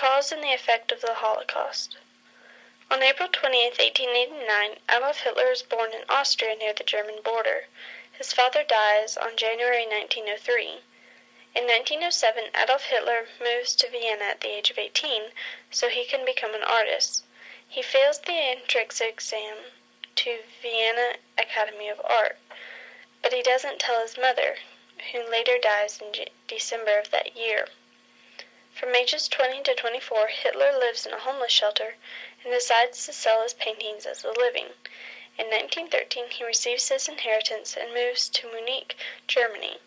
cause and the effect of the Holocaust. On April 20, 1889, Adolf Hitler is born in Austria near the German border. His father dies on January 1903. In 1907, Adolf Hitler moves to Vienna at the age of 18 so he can become an artist. He fails the entrance exam to Vienna Academy of Art, but he doesn't tell his mother, who later dies in December of that year. From ages 20 to 24, Hitler lives in a homeless shelter and decides to sell his paintings as a living. In 1913, he receives his inheritance and moves to Munich, Germany.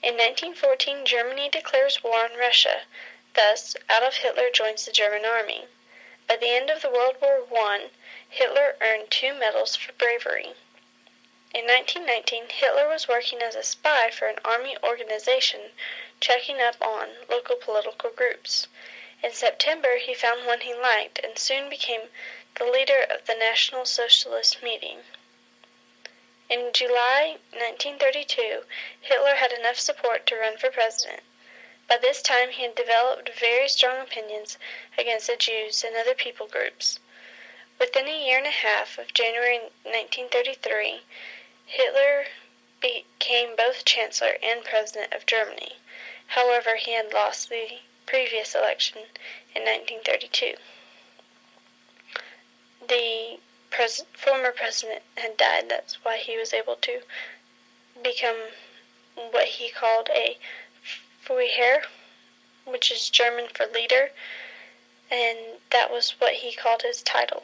In 1914, Germany declares war on Russia. Thus, Adolf Hitler joins the German army. By the end of the World War I, Hitler earned 2 medals for bravery. In 1919, Hitler was working as a spy for an army organization, checking up on local political groups. In September, he found one he liked and soon became the leader of the National Socialist Meeting. In July 1932, Hitler had enough support to run for president. By this time, he had developed very strong opinions against the Jews and other people groups. Within a year and a half of January 1933, Hitler became both Chancellor and President of Germany. However, he had lost the previous election in 1932. The former president had died. That's why he was able to become what he called a Führer, which is German for leader, and that was what he called his title.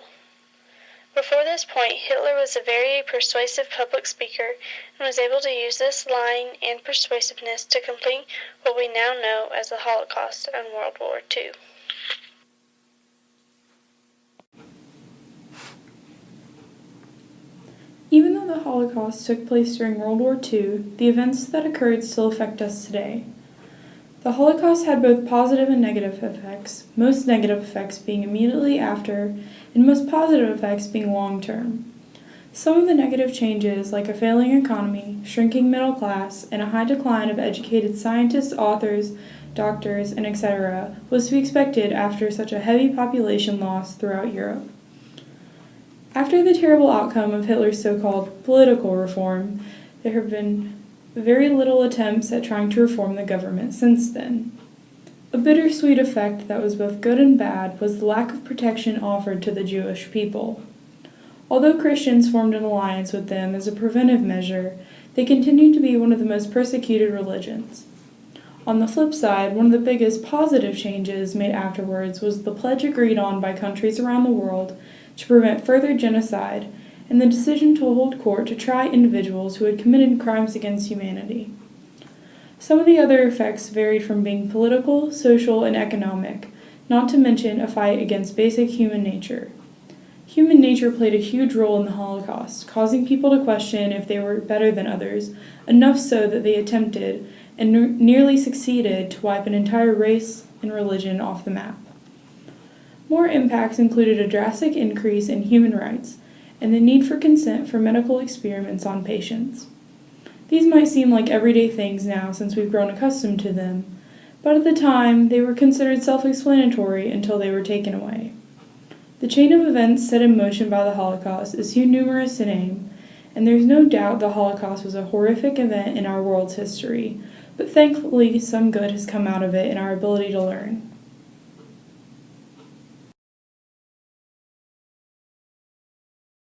Before this point, Hitler was a very persuasive public speaker and was able to use this lying and persuasiveness to complete what we now know as the Holocaust and World War II. Even though the Holocaust took place during World War II, the events that occurred still affect us today. The Holocaust had both positive and negative effects, most negative effects being immediately after, and most positive effects being long-term. Some of the negative changes, like a failing economy, shrinking middle class, and a high decline of educated scientists, authors, doctors, and etc., was to be expected after such a heavy population loss throughout Europe. After the terrible outcome of Hitler's so-called political reform, there have been very little attempts at trying to reform the government since then. A bittersweet effect that was both good and bad was the lack of protection offered to the Jewish people. Although Christians formed an alliance with them as a preventive measure, they continued to be one of the most persecuted religions. On the flip side, one of the biggest positive changes made afterwards was the pledge agreed on by countries around the world to prevent further genocide and the decision to hold court to try individuals who had committed crimes against humanity. Some of the other effects varied from being political, social, and economic, not to mention a fight against basic human nature. Human nature played a huge role in the Holocaust, causing people to question if they were better than others, enough so that they attempted, and nearly succeeded, to wipe an entire race and religion off the map. More impacts included a drastic increase in human rights, and the need for consent for medical experiments on patients. These might seem like everyday things now since we've grown accustomed to them, but at the time they were considered self-explanatory until they were taken away. The chain of events set in motion by the Holocaust is too numerous to name, and there's no doubt the Holocaust was a horrific event in our world's history, but thankfully some good has come out of it in our ability to learn.